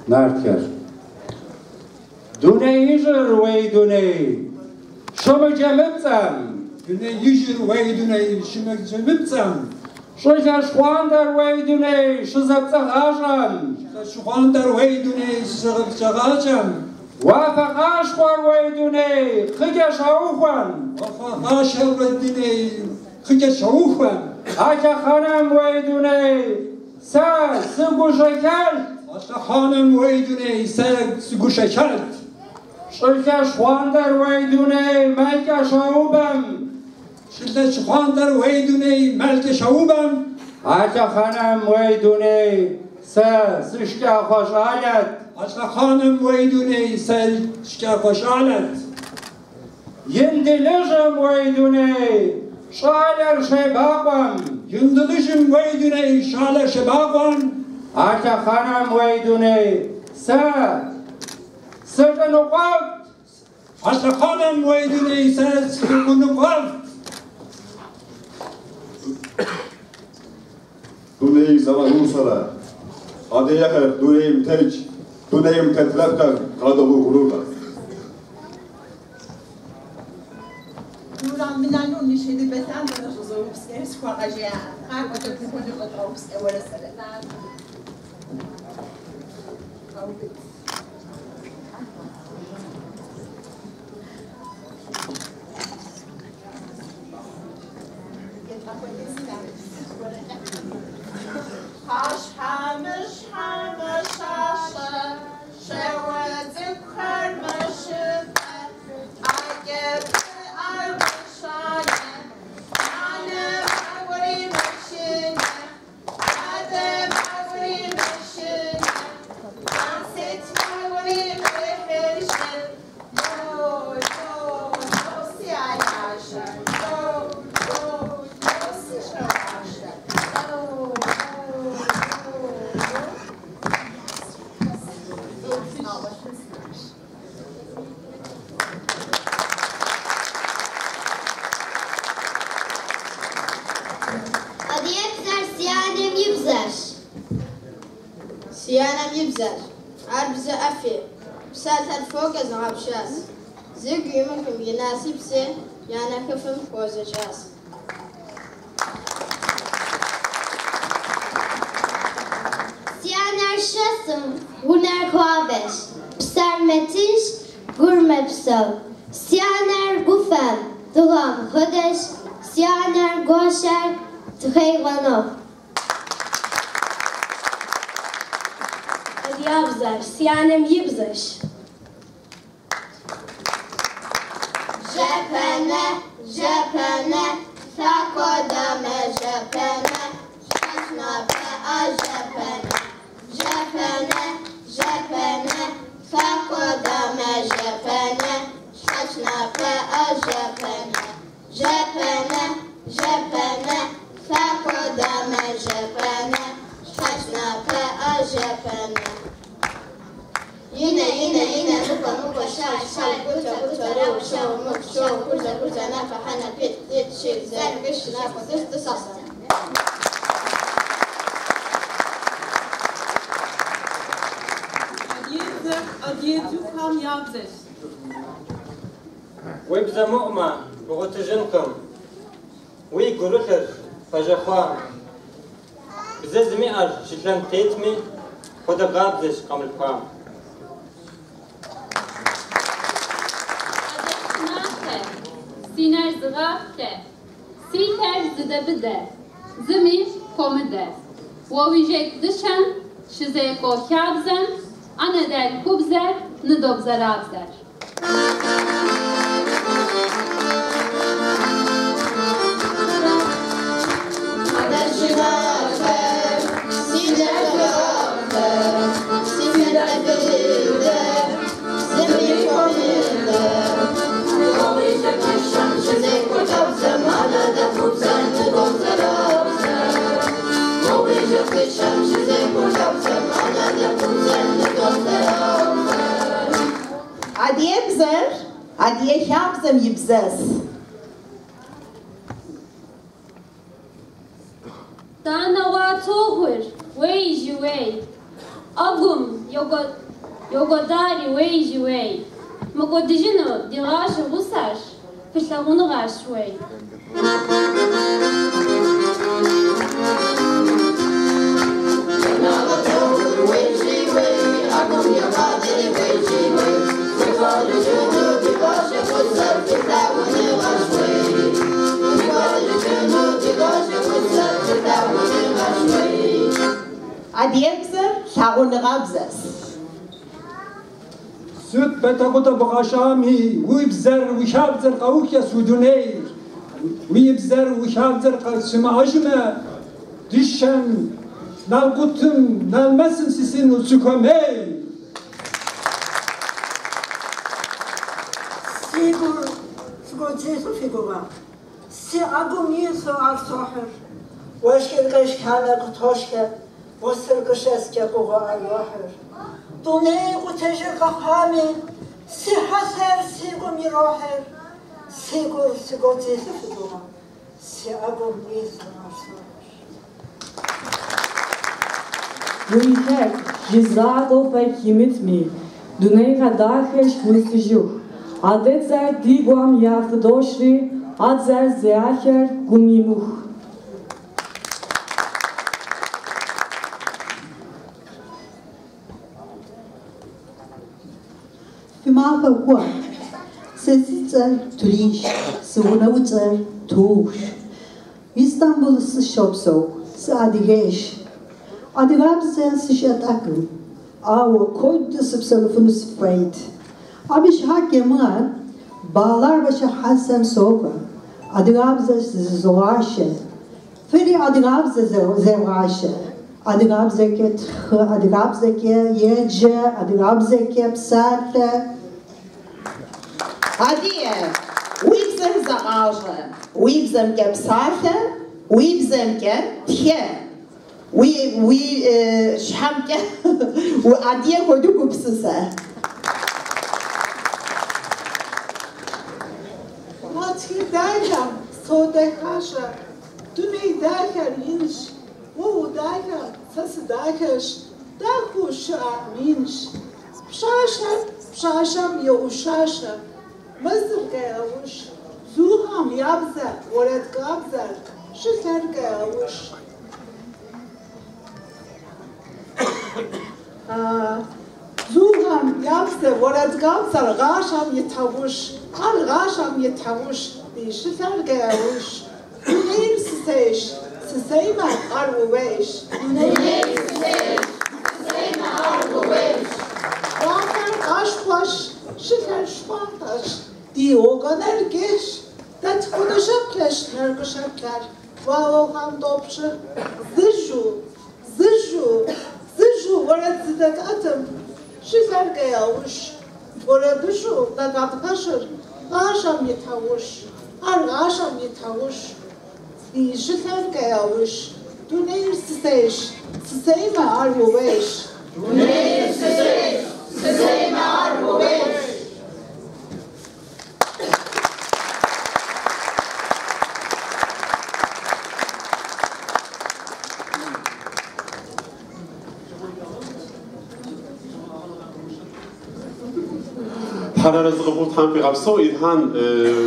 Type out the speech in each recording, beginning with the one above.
نارتكر دوني يجر ويدوني شمك مبتم دوني يجر ويدوني شمك مبتم شجا شواندر ويدوني شزبت غاجن شواندر ويدوني شزبت غاجن وافقاش خور ويدوني خجش عوفن وافقاش ويدوني خجش عوفن آجا خانم ويدوني سگو شکل آجا خانم ويدوني سگو شکل شلکش خواندر ويدوني ملک شعوبم شلکش خواندر ويدوني ملک شعوبم آجا خانم ويدوني سشکا خوشحالت آجا خانم ويدوني سشکا خوشحالت يندلجم ويدوني شالر شبابم يندلجم ويدوني شالر شبابم آجا خانم ويدوني سرقن وقفت آجا خانم ويدوني سرقن وقفت دوني زمان صلاة أديها دوني متج دوني متتلقى قادو غروبا Nuran minanun nişedi beten de zorupske skvagaja. Har o da kupodu otrupske orasere. Haş hamış hamış haşa. Şevazim karmaşı. Agep سيانا يبزر عربز أفي بسات الفوق أزعب شاس زيق يمكن يناسب سي يعني كفم فوز شاس سيانا شاسم هنا خوابش بسر متش گرمه بسو سيانا گفم دغام خودش سيانا گوشر تخيغنو يبزر سيانم يبزش جبنة جبنة فقدم جبنة حسنا بقى جبنة جبنة جبنة فقدم جبنة حسنا بقى جبنة جبنة جبنة فقدم جبنة حسنا بقى جبنة Yine muka şal kuta rev şov kurza nafahana pit zer gış nafas sasa. Adiyet yukham yabzes. ويبزا مؤمة بغتجنكم ويقولخر فجخوان بزز مئر شتلان تيتمي خدا قابزش قمل قام Siner zğafte, siter zide bide, zimir komide. Vovijek dışan, şizeko kâbzen, anedel kubzer, nidobzer avzer. Adiye bzer, adiye kâbzem yibzes. Dana wa tohur, wey juwey. Agum يوغوداري ويجي وي مقودجينو ديغاش غوساش فشلغونو غاش وي Adiyekzer şağunu gabzes. Süt betakuta bakaşami, uyibzer, uyşabzer kavukya suduneyr. Uyibzer, uyşabzer kalsıma ajme, düşen, nalgutum, nalmesin sisin usukomey. Sigur, sgocesu figura. Si agumieso al soher. Weşkel geşkane kutoşke, وصل كشاس كابوغا الواحر دوني وتجر قحامي سي حسر سيقو ميروحر سيقو تيسي فدوها سي أقوم إيسا عشر Уйхек, жизаго файхимит ми, дуней кадахеш высижух, адетзер дигуам яфдошри, адзер зеахер гумимух. Fimava qua, se zitzer turish, se unawitzer tush. Istanbul se shopso, se adigesh. Adigabzen se shataku. Awa kod subsolufunus freight. Abish hakemar, balar başa hasan soka. Adigabze zoashe. Feri adigabze zewashe. Adigabze ke tx, adigabze ke yece, adigabze ke psate. Adiye, uyibzem zaqaje, uyibzem ke psate, uyibzem ke tye. Şham ke, adiye koydu kupsuse. Matki derken, sode kaşa, düney derken inş. Wo daika, sas daikash, daku shaminsh. Pshasham yo ushasha. Mazr gaush. Zuham yabza, oret gabza. Shikar gaush. Zuham yabza, oret gabza, gasham yitavush. Al gasham yitavush. Di shikar gaush. Neil sisesh. Sisema arvuvesh. Sisema arvuvesh. Vakar aşklaş, şiker şpartaş. Di oganer geş. Dat konuşakleş nerguşakler. Vaoğam dopşu. Zıju. Varat zidak atım. Şiker geyavuş. Vara bişu. Dagat kaşır. Aşam yetavuş. Aşam yetavuş. Die Schüler gausch, du nimmst es, sema arvovesh. Du nimmst es, sema arvovesh. حرارة قبول تام في غبصو إذهان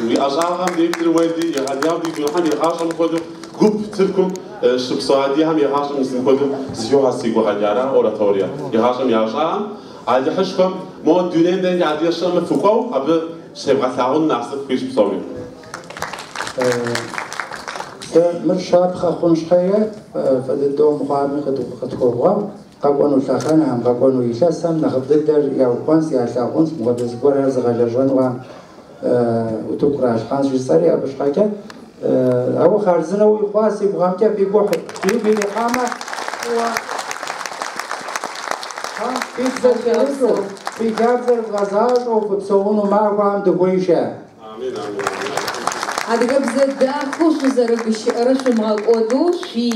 ويأجارهم ديفتر وادي يهديهم ديفترهم يغاشم كودو جوب تلكم شبصو هديهم يغاشم مسلم كودو زيوها سيقو هديارا أوراتوريا يغاشم يأجارهم عادي حشكم مو دونين دين عادي يشرم فوقو قبل شبغة ثاون نعصف كيش بصوي مرشاب خاخون شخية فددوم مقامي قد كوروا قاقونو شاخانا هم قاقونو يشاسم نخبض در ياوقونس ياشاقونس مقدس قرار زغالجون و وتوكراش خانس جساري أبشقاكا أو خارزنا ويقاسي بغامكا في بوح في لقامة و في جابزر غزاج أو بتصونو معهم دبويشة آمين آمين أدقى بزد دا خوش زرق الشعر شمال أودو شي